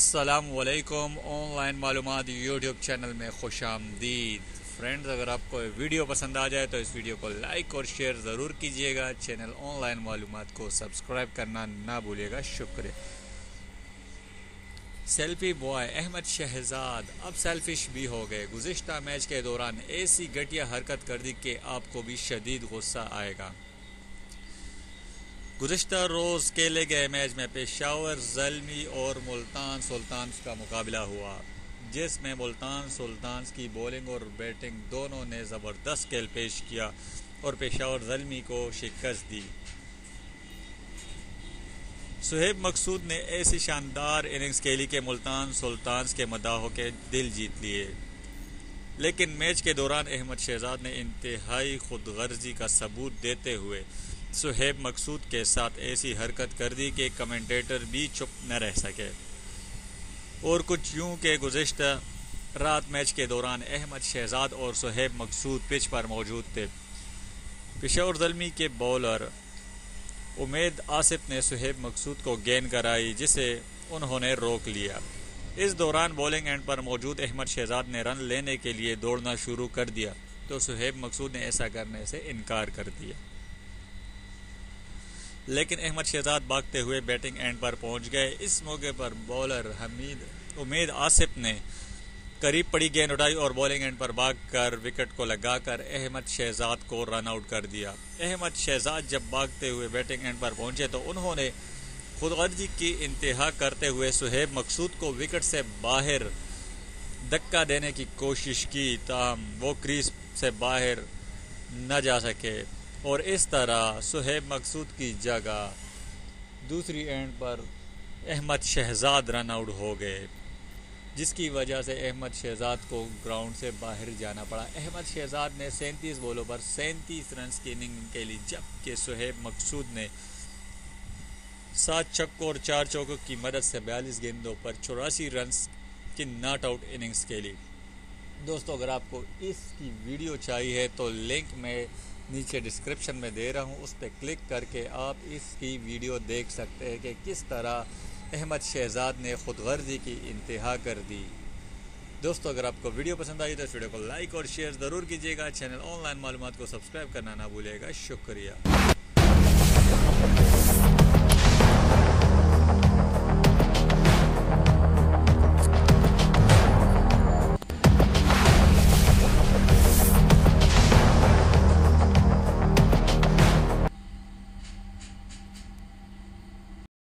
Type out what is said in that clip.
अस्सलामुअलैकुम। ऑनलाइन मालूमात YouTube channel में खुश आमदीद। फ्रेंड्स, अगर आपको वीडियो पसंद आ जाए तो इस वीडियो को लाइक और शेयर ज़रूर कीजिएगा। चैनल ऑनलाइन मालूमात को सब्सक्राइब करना ना भूलिएगा। शुक्रिया। सेल्फी बॉय अहमद शहजाद अब सेल्फिश भी हो गए। गुज़िश्ता मैच के दौरान ऐसी घटिया हरकत कर दी कि आपको भी शदीद गुस्सा आएगा। गुज़िश्ता रोज़ खेले गए मैच में पेशावर ज़ल्मी और मुल्तान सुल्तान्स का मुकाबला हुआ, जिसमें मुल्तान सुल्तान्स की बॉलिंग और बैटिंग दोनों ने ज़बरदस्त खेल पेश किया और पेशावर ज़ल्मी को शिकस्त दी। सुहेब मकसूद ने ऐसी शानदार इनिंग्स खेली कि मुल्तान सुल्तान्स के मदाहों के दिल जीत लिए, लेकिन मैच के दौरान अहमद शहजाद ने इंतहाई खुदगर्जी का सबूत देते हुए सुहेब मकसूद के साथ ऐसी हरकत कर दी कि कमेंटेटर भी चुप न रह सके। और कुछ यूं के गुज़िश्ता रात मैच के दौरान अहमद शहजाद और सुहेब मकसूद पिच पर मौजूद थे। पेशावर ज़ल्मी के बॉलर उमेद आसिफ ने सुहेब मकसूद को गेंद कराई, जिसे उन्होंने रोक लिया। इस दौरान बॉलिंग एंड पर मौजूद अहमद शहजाद ने रन लेने के लिए दौड़ना शुरू कर दिया तो सुहेब मकसूद ने ऐसा करने से इनकार कर दिया, लेकिन अहमद शहजाद भागते हुए बैटिंग एंड पर पहुंच गए। इस मौके पर बॉलर उमेद आसिफ ने करीब पड़ी गेंद उठाई और बॉलिंग एंड पर भागकर विकेट को लगाकर अहमद शहजाद को रन आउट कर दिया। अहमद शहजाद जब भागते हुए बैटिंग एंड पर पहुंचे तो उन्होंने खुदगर्जी की इंतहा करते हुए सुहेब मकसूद को विकेट से बाहर धक्का देने की कोशिश की, ताहम वो क्रीज से बाहर न जा सके और इस तरह सुहेब मकसूद की जगह दूसरी एंड पर अहमद शहजाद रन आउट हो गए, जिसकी वजह से अहमद शहजाद को ग्राउंड से बाहर जाना पड़ा। अहमद शहजाद ने 37 बॉलों पर 37 रन की इनिंग खेली, जबकि सुहेब मकसूद ने 7 छक्कों और 4 चौकों की मदद से 42 गेंदों पर 84 रन की नॉट आउट इनिंग्स खेली। दोस्तों, अगर आपको इसकी वीडियो चाहिए तो लिंक मैं नीचे डिस्क्रिप्शन में दे रहा हूँ, उस पर क्लिक करके आप इसकी वीडियो देख सकते हैं कि किस तरह अहमद शहजाद ने खुदगर्जी की इंतहा कर दी। दोस्तों, अगर आपको वीडियो पसंद आई तो इस वीडियो को लाइक और शेयर ज़रूर कीजिएगा। चैनल ऑनलाइन मालूमात को सब्सक्राइब करना ना भूलिएगा। शुक्रिया।